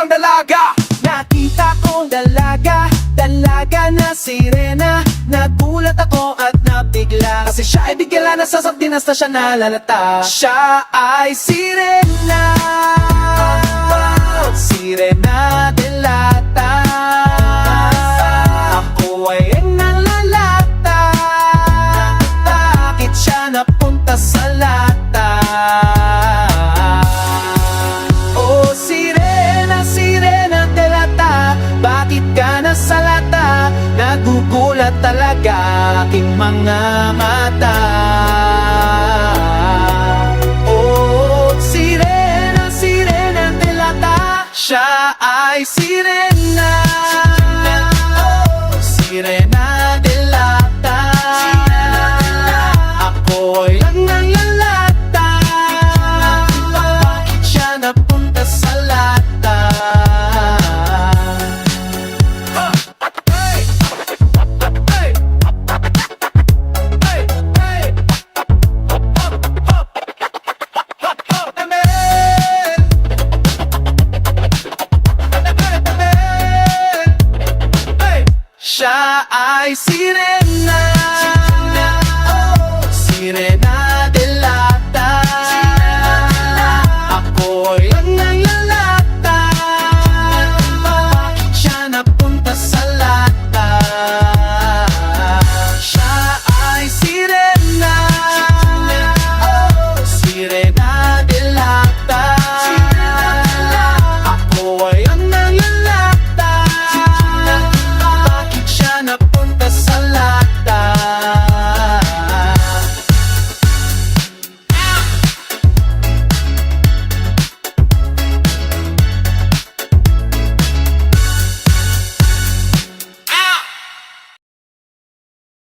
isang dalaga. Nakita kong dalaga, dalaga na sirena. Nagulat ako at nabigla, kasi siya ay bigla nasasakti na sa siya nalalata. Siya ay sirena, Sirena delata. Ako ay nalalata, bakit siya napunta sa lata? Oh sirena, sirena delata, bakit ka nasa lata? Nagugulat talaga aking mga mata. Oh sirena, sirena delata, siya ay sirena. Oh sirena delata, ako'y lang nanlalata, bakit siya napunta sa lata? Siya ay sirena.